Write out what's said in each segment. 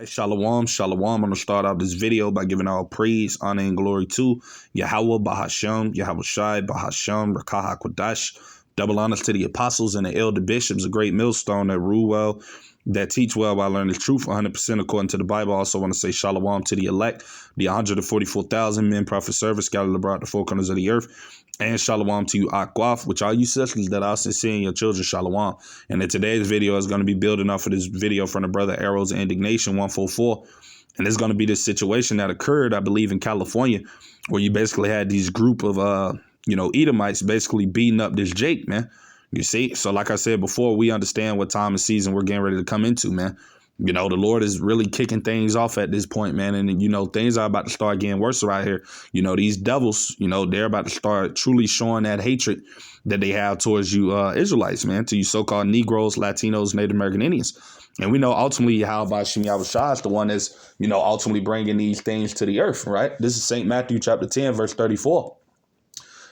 Shalom, shalom. I'm going to start out this video by giving all praise, honor, and glory to Yahweh, Bahashem, Yahweh Shai, Bahashem, Rakah HaKodash. Double honors to the apostles and the elder bishops, a great millstone that rule well, that teach well while learning the truth 100% according to the Bible. I also want to say shalom to the elect, the 144,000 men, prophet service, scattered abroad the four corners of the earth. And shalom to you, Akwaf, which all you sisters that are sincere in your children, shalom. And in today's video is going to be building off of this video from the brother Arrows of Indignation 144. And it's going to be this situation that occurred, I believe, in California, where you basically had these group of, Edomites basically beating up this Jake, man. You see? So like I said before, we understand what time and season we're getting ready to come into, man. You know, the Lord is really kicking things off at this point, man. And, things are about to start getting worse right here. These devils, they're about to start truly showing that hatred that they have towards you Israelites, man, to you so-called Negroes, Latinos, Native American Indians. And we know ultimately how Hashem Yahushua is the one that's, ultimately bringing these things to the earth, right? This is St. Matthew chapter 10, verse 34.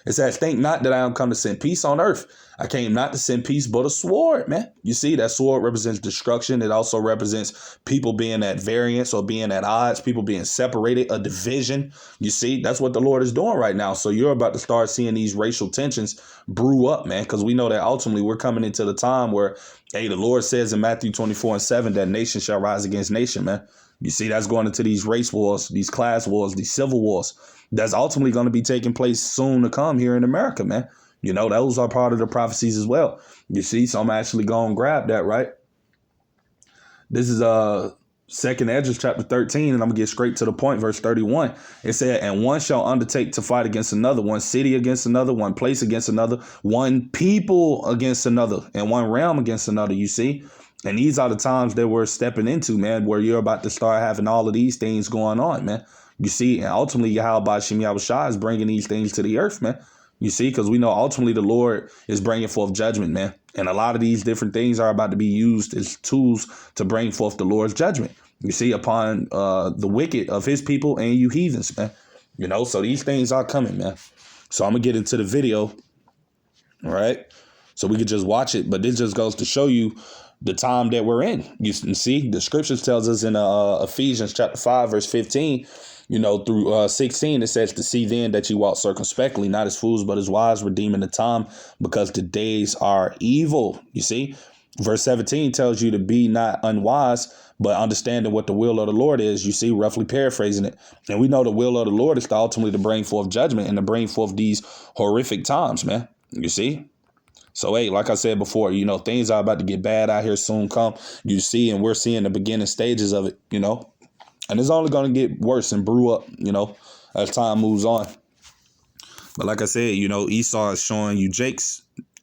It says, think not that I am come to send peace on earth. I came not to send peace, but a sword, man. You see, that sword represents destruction. It also represents people being at variance or being at odds, people being separated, a division. You see, that's what the Lord is doing right now. So you're about to start seeing these racial tensions brew up, man, because we know that ultimately we're coming into the time where, hey, the Lord says in Matthew 24:7 that nation shall rise against nation, man. You see, that's going into these race wars, these class wars, these civil wars. That's ultimately going to be taking place soon to come here in America, man. Those are part of the prophecies as well. You see, so I'm actually going to grab that, right? This is 2nd Esdras chapter 13, and I'm going to get straight to the point, verse 31. It said, and one shall undertake to fight against another, one city against another, one place against another, one people against another, and one realm against another, you see? And these are the times that we're stepping into, man, where you're about to start having all of these things going on, man. You see, and ultimately, Yahweh Shem Yahushua is bringing these things to the earth, man. You see, because we know ultimately the Lord is bringing forth judgment, man. And a lot of these different things are about to be used as tools to bring forth the Lord's judgment. You see, upon the wicked of his people and you heathens, man. So these things are coming, man. So I'm going to get into the video, all right? So we could just watch it. But this just goes to show you the time that we're in. You can see the scriptures tells us in Ephesians chapter 5, verse 15, through 16, it says to see then that you walk circumspectly, not as fools, but as wise, redeeming the time because the days are evil. You see, verse 17 tells you to be not unwise, but understanding what the will of the Lord is. You see, roughly paraphrasing it. And we know the will of the Lord is to ultimately to bring forth judgment and to bring forth these horrific times, man. You see? So, hey, like I said before, things are about to get bad out here soon come. You see, and we're seeing the beginning stages of it, and it's only going to get worse and brew up, as time moves on. But like I said, Esau is showing you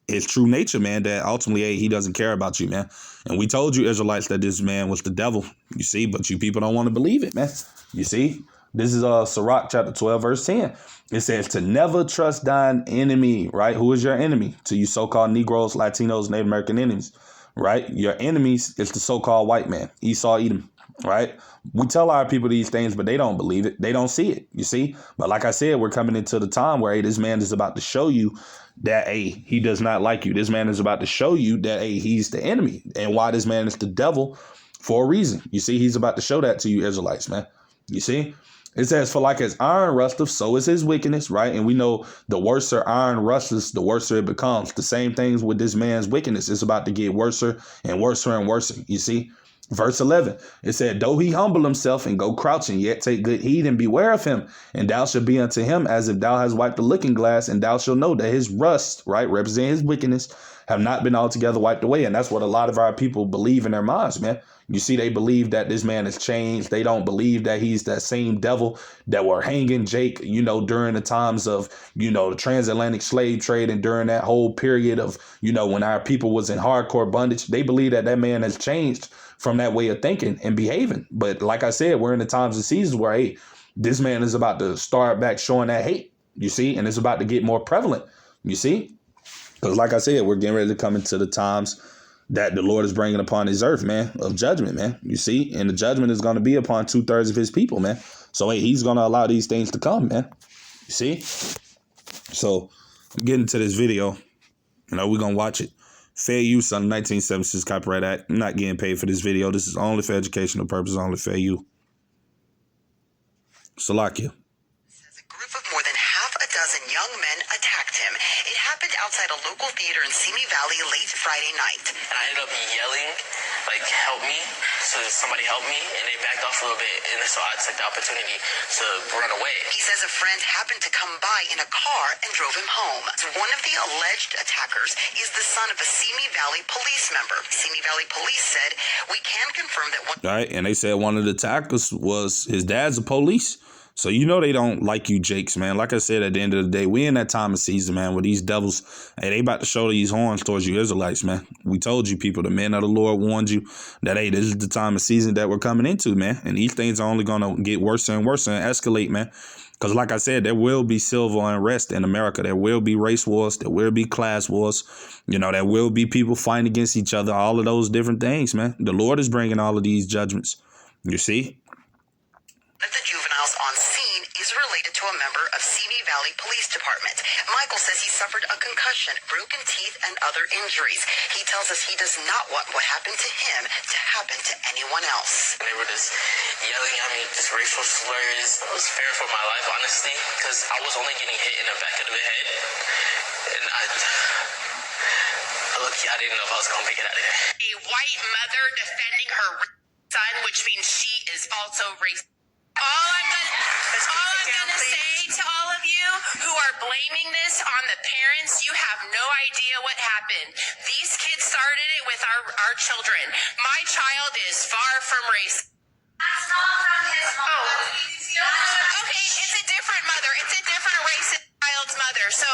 his true nature, man, that ultimately, hey, he doesn't care about you, man. And we told you Israelites that this man was the devil, you see, but you people don't want to believe it, man. You see, this is Sirach chapter 12, verse 10. It says to never trust thine enemy, right? Who is your enemy? To you so-called Negroes, Latinos, Native American enemies, right? Your enemies is the so-called white man, Esau, Edom, right? We tell our people these things, but they don't believe it. They don't see it, you see? But like I said, we're coming into the time where, hey, this man is about to show you that, hey, he does not like you. This man is about to show you that, hey, he's the enemy. And why this man is the devil for a reason. You see, he's about to show that to you Israelites, man. You see? It says, for like as iron rusteth, so is his wickedness, right? And we know the worser iron rusteth, the worser it becomes. The same things with this man's wickedness. It's about to get worser and worser and worser, you see? Verse 11, it said, though he humble himself and go crouching, yet take good heed and beware of him. And thou shalt be unto him as if thou hast wiped the looking glass, and thou shalt know that his rust, right, represent his wickedness, have not been altogether wiped away. And that's what a lot of our people believe in their minds, man. You see, they believe that this man has changed. They don't believe that he's that same devil that were hanging Jake, during the times of, the transatlantic slave trade and during that whole period of, when our people was in hardcore bondage. They believe that that man has changed from that way of thinking and behaving. But like I said, we're in the times and seasons where, hey, this man is about to start back showing that hate, you see, and it's about to get more prevalent, you see, because like I said, we're getting ready to come into the times that the Lord is bringing upon his earth, man, of judgment, man, you see, and the judgment is going to be upon 2/3 of his people, man. So, hey, he's going to allow these things to come, man, you see. So I'm getting to this video, we're going to watch it. Fair use on the 1976 Copyright Act. I'm not getting paid for this video. This is only for educational purposes, only fair use. Salakia. A group of more than half a dozen young men attacked him. It happened outside a local theater in Simi Valley late Friday night. And I ended up yelling, like, help me. So somebody helped me, and they backed off a little bit, and so I took the opportunity to run away. He says a friend happened to come by in a car and drove him home. One of the alleged attackers is the son of a Simi Valley police member. Simi Valley police said, we can confirm that one... All right, and they said one of the attackers was his dad's a police. So you know they don't like you jakes, man. Like I said, at the end of the day, we in that time of season, man, where these devils, hey, they about to show these horns towards you Israelites, man. We told you people, the men of the Lord warned you that, hey, this is the time of season that we're coming into, man. And these things are only going to get worse and worse and escalate, man. Because like I said, there will be civil unrest in America. There will be race wars. There will be class wars. You know, there will be people fighting against each other, all of those different things, man. The Lord is bringing all of these judgments. You see? One of the juveniles on scene is related to a member of Simi Valley Police Department. Michael says he suffered a concussion, broken teeth, and other injuries. He tells us he does not want what happened to him to happen to anyone else. And they were just yelling at me, just racial slurs. It was fair for my life, honestly, because I was only getting hit in the back of the head. And I didn't know if I was going to make it out of there. A white mother defending her son, which means she is also racist. All I'm gonna say to all of you who are blaming this on the parents, you have no idea what happened. These kids started it with our children. My child is far from racist. That's not from his mom. Okay, it's a different mother. It's a different racist child's mother. So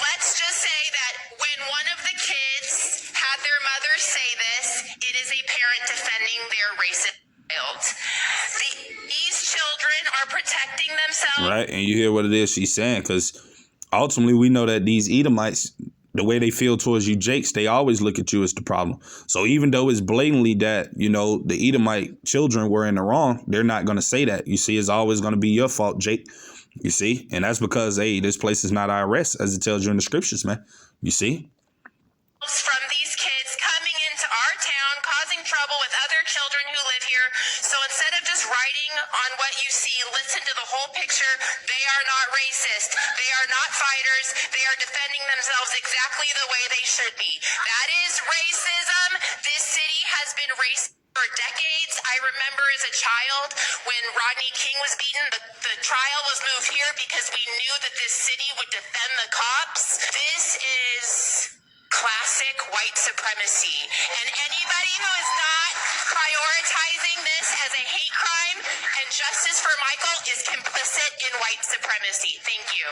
let's just say that when one of the kids had their mother say this, it is a parent defending their racist child. These children are protecting themselves. Right, and you hear what it is she's saying, because ultimately we know that these Edomites, the way they feel towards you jakes, they always look at you as the problem. So even though it's blatantly that, you know, the Edomite children were in the wrong, they're not going to say that. You see, it's always going to be your fault, Jake. You see, and that's because, hey, this place is not our rest, as it tells you in the scriptures, man. You see? From these kids coming into our town, causing trouble with other children who live here. So instead of just writing on what you see, listen to the whole picture. They are not racist. They are not fighters. They are defending themselves exactly the way they should be. That is racism. This city has been racist for decades. I remember as a child when Rodney King was beaten, the trial was moved here because we knew that this city would defend the cops. This is classic white supremacy. And anybody who is not prioritizing this as a hate crime and justice for Michael is complicit in white supremacy. Thank you.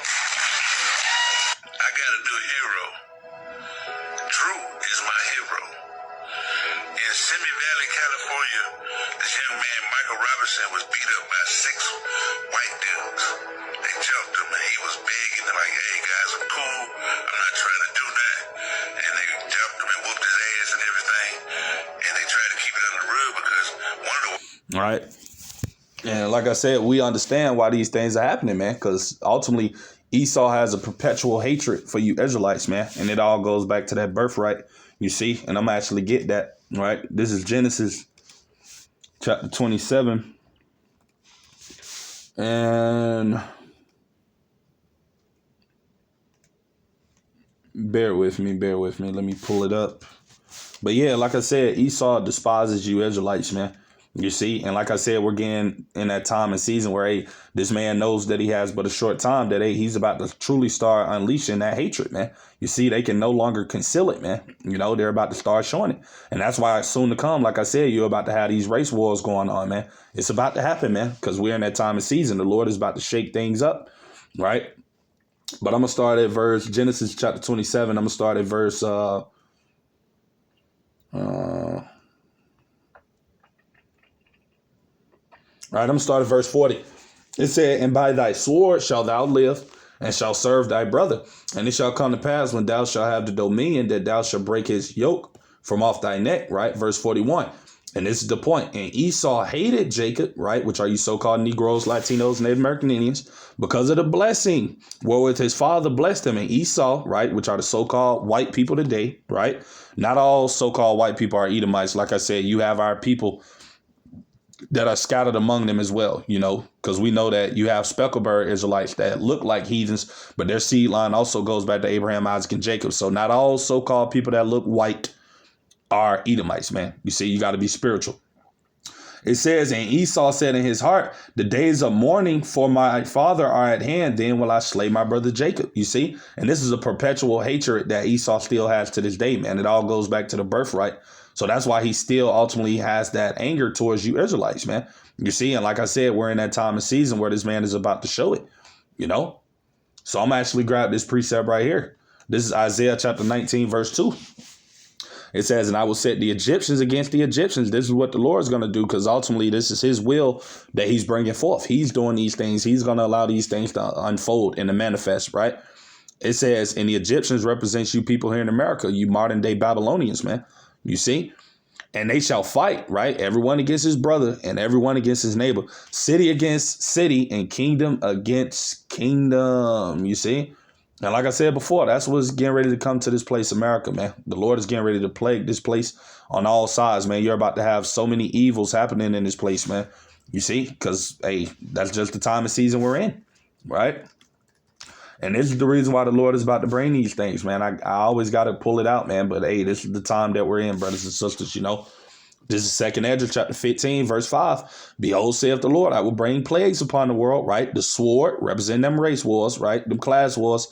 I got a new hero. Drew is my hero. In Simi Valley, California, this young man, Michael Robinson, was beat up by 6 white dudes. They jumped him, and he was begging them like, hey, guys, I'm cool. I'm not trying to do that. And they jumped him and whooped his ass and everything. And they tried to keep it under the rug because one of the... All right. And like I said, we understand why these things are happening, man, because ultimately Esau has a perpetual hatred for you Israelites, man. And it all goes back to that birthright, you see. And I'm actually get that. Right, this is Genesis chapter 27, and bear with me, let me pull it up. But yeah, like I said, Esau despises you Israelites, man. You see, and like I said, we're getting in that time and season where, hey, this man knows that he has but a short time, that, hey, he's about to truly start unleashing that hatred, man. You see, they can no longer conceal it, man. You know, they're about to start showing it. And that's why it's soon to come. Like I said, you're about to have these race wars going on, man. It's about to happen, man, because we're in that time of season. The Lord is about to shake things up, right? But I'm going to start at Genesis chapter 27. I'm going to start at verse, all right, I'm going to start at verse 40. It said, and by thy sword shalt thou live, and shalt serve thy brother. And it shall come to pass when thou shalt have the dominion, that thou shalt break his yoke from off thy neck, right? Verse 41. And this is the point. And Esau hated Jacob, right, which are you so-called Negroes, Latinos, Native American Indians, because of the blessing wherewith his father blessed him. And Esau, right, which are the so-called white people today, right? Not all so-called white people are Edomites. Like I said, you have our people that are scattered among them as well, you know, because we know that you have speckled-bird Israelites that look like heathens, but their seed line also goes back to Abraham, Isaac, and Jacob. So not all so-called people that look white are Edomites, man. You see, you got to be spiritual. It says, and Esau said in his heart, the days of mourning for my father are at hand. Then will I slay my brother Jacob. You see, and this is a perpetual hatred that Esau still has to this day, man. It all goes back to the birthright. So that's why he still ultimately has that anger towards you Israelites, man. You see, and like I said, we're in that time and season where this man is about to show it, you know. So I'm actually grab this precept right here. This is Isaiah chapter 19, verse 2. It says, and I will set the Egyptians against the Egyptians. This is what the Lord is going to do, because ultimately this is his will that he's bringing forth. He's doing these things. He's going to allow these things to unfold and to manifest, right? It says, and the Egyptians represents you people here in America, you modern day Babylonians, man. You see? And they shall fight, right? Everyone against his brother and everyone against his neighbor. City against city and kingdom against kingdom. You see? And like I said before, that's what's getting ready to come to this place, America, man. The Lord is getting ready to plague this place on all sides, man. You're about to have so many evils happening in this place, man. You see? Because, hey, that's just the time and season we're in, right? And this is the reason why the Lord is about to bring these things, man. I always got to pull it out, man. But, hey, this is the time that we're in, brothers and sisters, you know. This is 2nd Ezra chapter 15, verse 5. Behold, saith the Lord, I will bring plagues upon the world, right? The sword, representing them race wars, right? Them class wars.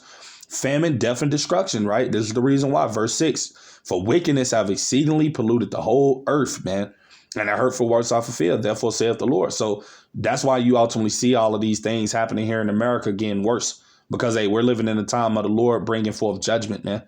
Famine, death, and destruction, right? This is the reason why. Verse 6, for wickedness have exceedingly polluted the whole earth, man. And the hurtful works are fulfilled. Therefore saith the Lord. So that's why you ultimately see all of these things happening here in America getting worse. Because, hey, we're living in the time of the Lord bringing forth judgment, man.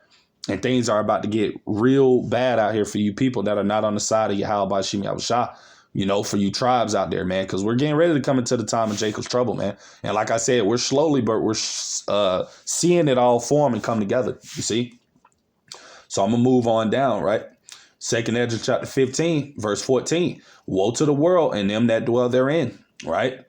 And things are about to get real bad out here for you people that are not on the side of Yahweh Bashim Yahushua. You know, for you tribes out there, man, because we're getting ready to come into the time of Jacob's trouble, man. And like I said, we're slowly, but we're seeing it all form and come together, you see. So I'm going to move on down, right? 2nd Ezra chapter 15, verse 14. Woe to the world and them that dwell therein, right?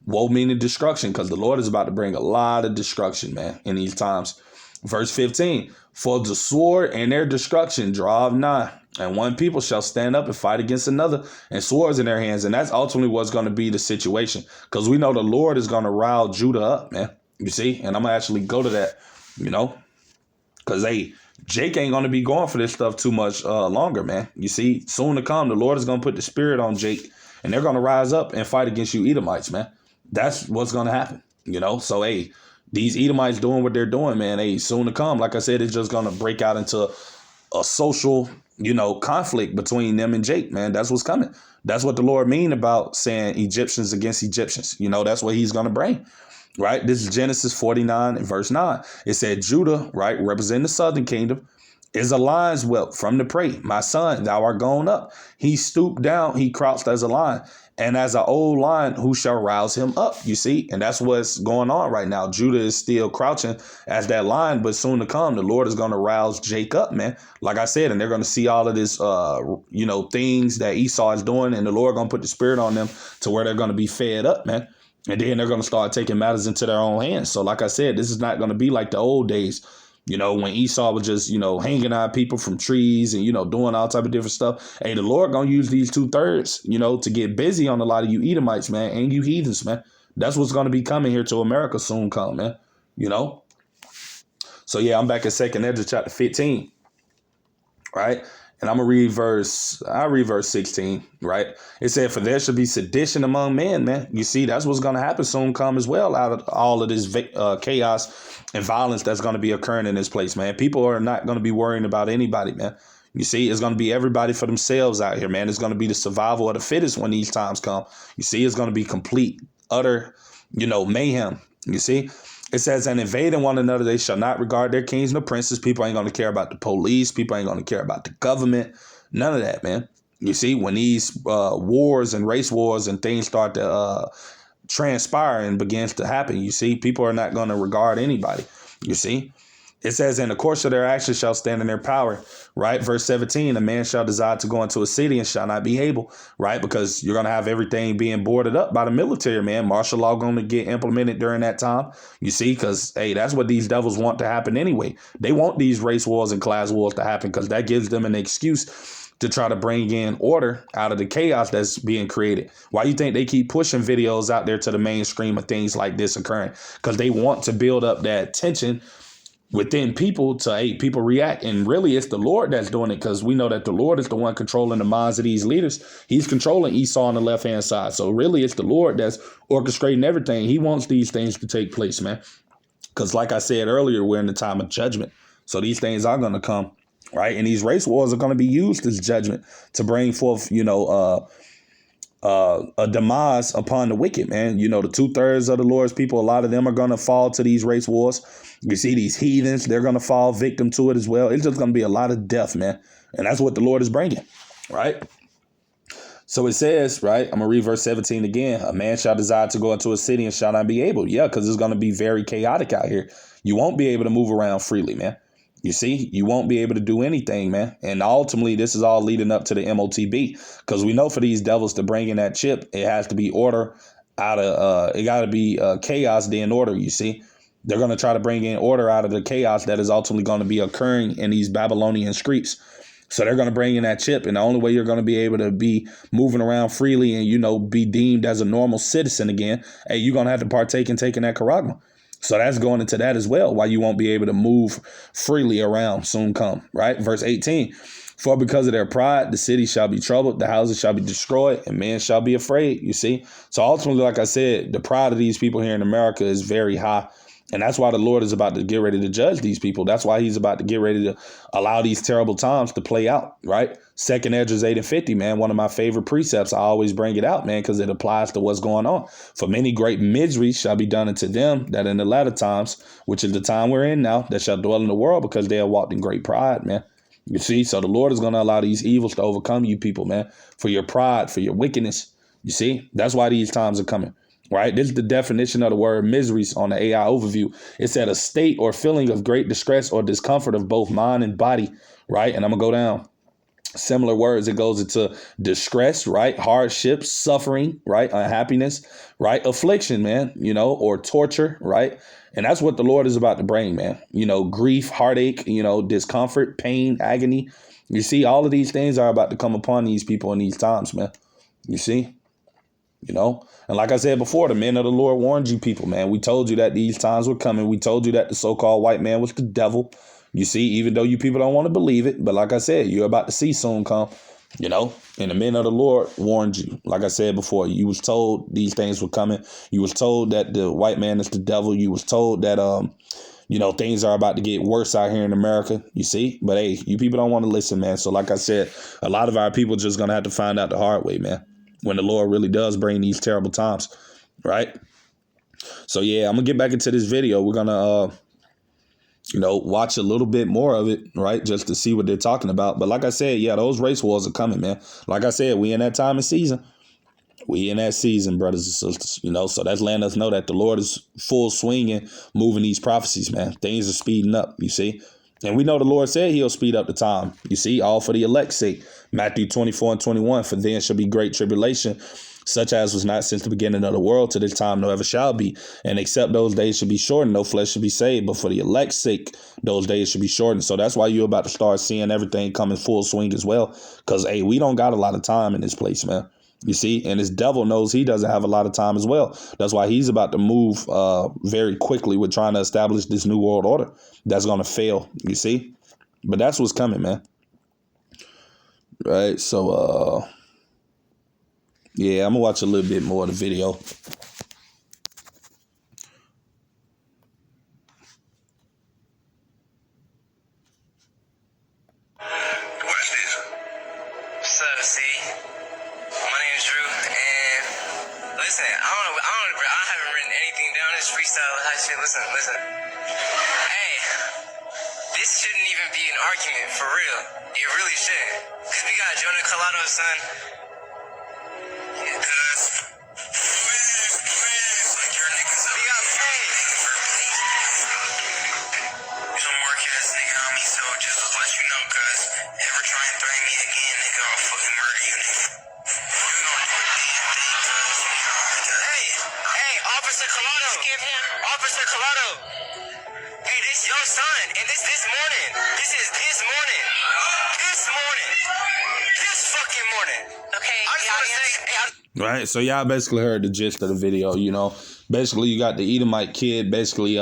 Woe meaning destruction, because the Lord is about to bring a lot of destruction, man, in these times. Verse 15, for the sword and their destruction draw nigh, and one people shall stand up and fight against another, and swords in their hands. And that's ultimately what's going to be the situation, because we know the Lord is going to rile Judah up, man. You see, and I'm going to actually go to that, you know, because, hey, Jake ain't going to be going for this stuff too much longer, man. You see, soon to come, the Lord is going to put the spirit on Jake, and they're going to rise up and fight against you Edomites, man. That's what's going to happen, you know. So, hey, these Edomites doing what they're doing, man, hey, soon to come, like I said, it's just going to break out into a social, you know, conflict between them and Jake, man. That's what's coming. That's what the Lord mean about saying Egyptians against Egyptians. You know, that's what he's going to bring, right? This is Genesis 49 and verse 9. It said Judah, right, representing the southern kingdom, is a lion's whelp from the prey. My son, thou art gone up. He stooped down, he crouched as a lion. And as an old lion, who shall rouse him up? You see, and that's what's going on right now. Judah is still crouching as that lion, but soon to come, the Lord is going to rouse Jake up, man. Like I said, and they're going to see all of this, you know, things that Esau is doing, and the Lord going to put the spirit on them to where they're going to be fed up, man. And then they're going to start taking matters into their own hands. So like I said, this is not going to be like the old days, you know, when Esau was just, you know, hanging out people from trees and, you know, doing all type of different stuff. Hey, the Lord going to use these 2/3, you know, to get busy on a lot of you Edomites, man, and you heathens, man. That's what's going to be coming here to America soon come, man, you know. So, yeah, I'm back at 2nd Ezra chapter 15, right? And I'm going to read verse 16, right? It said, for there should be sedition among men, man. You see, that's what's going to happen soon come as well out of all of this chaos and violence that's going to be occurring in this place, man. People are not going to be worrying about anybody, man. You see, it's going to be everybody for themselves out here, man. It's going to be the survival of the fittest when these times come. You see, it's going to be complete, utter, you know, mayhem. You see? It says, and invading one another, they shall not regard their kings nor princes. People ain't going to care about the police. People ain't going to care about the government. None of that, man. You see, when these wars and race wars and things start to transpire and begins to happen, you see, people are not going to regard anybody. You see, It says, in the course of their actions shall stand in their power, right? Verse 17, a man shall desire to go into a city and shall not be able, right? Because you're going to have everything being boarded up by the military, man. Martial law going to get implemented during that time. You see, because, hey, that's what these devils want to happen anyway. They want these race wars and class wars to happen because that gives them an excuse to try to bring in order out of the chaos that's being created. Why you think they keep pushing videos out there to the mainstream of things like this occurring? Because they want to build up that tension within people to, hey, people react. And really, it's the Lord that's doing it, because we know that the Lord is the one controlling the minds of these leaders. He's controlling Esau on the left-hand side. So really, it's the Lord that's orchestrating everything. He wants these things to take place, man. Because like I said earlier, we're in the time of judgment. So these things are going to come, right? And these race wars are going to be used as judgment to bring forth, a demise upon the wicked, man. You know, the 2/3 of the Lord's people, a lot of them are going to fall to these race wars. You see these heathens, they're going to fall victim to it as well. It's just going to be a lot of death, man. And that's what the Lord is bringing, right? So it says, right, I'm going to read verse 17 again. A man shall desire to go into a city and shall not be able. Yeah, because it's going to be very chaotic out here. You won't be able to move around freely, man. You see, you won't be able to do anything, man. And ultimately, this is all leading up to the MOTB, because we know for these devils to bring in that chip, it has to be order out of it got to be chaos, then order. You see, they're going to try to bring in order out of the chaos that is ultimately going to be occurring in these Babylonian streets. So they're going to bring in that chip. And the only way you're going to be able to be moving around freely and, be deemed as a normal citizen again, hey, you're going to have to partake in taking that charagma. So that's going into that as well, why you won't be able to move freely around soon come, right? Verse 18, for because of their pride, the city shall be troubled, the houses shall be destroyed, and men shall be afraid, you see? So ultimately, like I said, the pride of these people here in America is very high. And that's why the Lord is about to get ready to judge these people. That's why he's about to get ready to allow these terrible times to play out, right? 2 Esdras 8:50, man, one of my favorite precepts. I always bring it out, man, because it applies to what's going on. For many great miseries shall be done unto them that in the latter times, which is the time we're in now, that shall dwell in the world, because they have walked in great pride, man. You see, so the Lord is going to allow these evils to overcome you people, man, for your pride, for your wickedness. You see, that's why these times are coming. Right. This is the definition of the word miseries on the AI overview. It said a state or feeling of great distress or discomfort of both mind and body. Right. And I'm going to go down similar words. It goes into distress, right? Hardship, suffering, right? Unhappiness, right? Affliction, man, or torture, right? And that's what the Lord is about to bring, man. Grief, heartache, discomfort, pain, agony. You see, all of these things are about to come upon these people in these times, man. You see? And like I said before, the men of the Lord warned you people, man. We told you that these times were coming. We told you that the so-called white man was the devil. You see, even though you people don't want to believe it. But like I said, you're about to see soon come, and the men of the Lord warned you. Like I said before, you was told these things were coming. You was told that the white man is the devil. You was told that, things are about to get worse out here in America, you see. But, hey, you people don't want to listen, man. So like I said, a lot of our people just going to have to find out the hard way, man, when the Lord really does bring these terrible times, right? So, yeah, I'm going to get back into this video. We're going to, watch a little bit more of it, right, just to see what they're talking about. But like I said, yeah, those race wars are coming, man. Like I said, we in that time of season. We in that season, brothers and sisters, so that's letting us know that the Lord is full swinging, moving these prophecies, man. Things are speeding up, you see. And we know the Lord said he'll speed up the time. You see, all for the elect's sake. Matthew 24:21, for then shall be great tribulation, such as was not since the beginning of the world to this time, nor ever shall be. And except those days should be shortened, no flesh should be saved. But for the elect's sake, those days should be shortened. So that's why you're about to start seeing everything come in full swing as well. Because, hey, we don't got a lot of time in this place, man. You see, and this devil knows he doesn't have a lot of time as well. That's why he's about to move very quickly with trying to establish this new world order that's going to fail, you see. But that's what's coming, man. Right. So, yeah, I'm going to watch a little bit more of the video. Watch this. What's up, C? My name's Drew, and listen, I haven't written anything down. This freestyle high shit. Listen. Hey, this shouldn't even be an argument, for real. It really shouldn't. Because we got Jonah Collado, son. We got Pain. Officer Collado. Give him. Officer Collado. Hey, this your son, and this morning. This is this morning. This morning. This fucking morning. Okay, I just want to say, hey, Right, so y'all basically heard the gist of the video, you know. Basically, you got the Edomite kid basically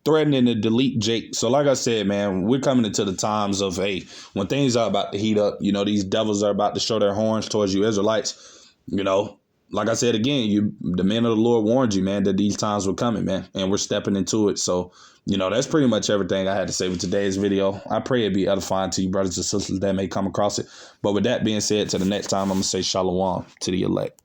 threatening to delete Jake. So like I said, man, we're coming into the times of, hey, when things are about to heat up, you know, these devils are about to show their horns towards you Israelites, you know. Like I said again, the men of the Lord warned you, man, that these times were coming, man, and we're stepping into it. So, you know, that's pretty much everything I had to say with today's video. I pray it be edifying to you, brothers and sisters that may come across it. But with that being said, to the next time, I'm going to say shalom to the elect.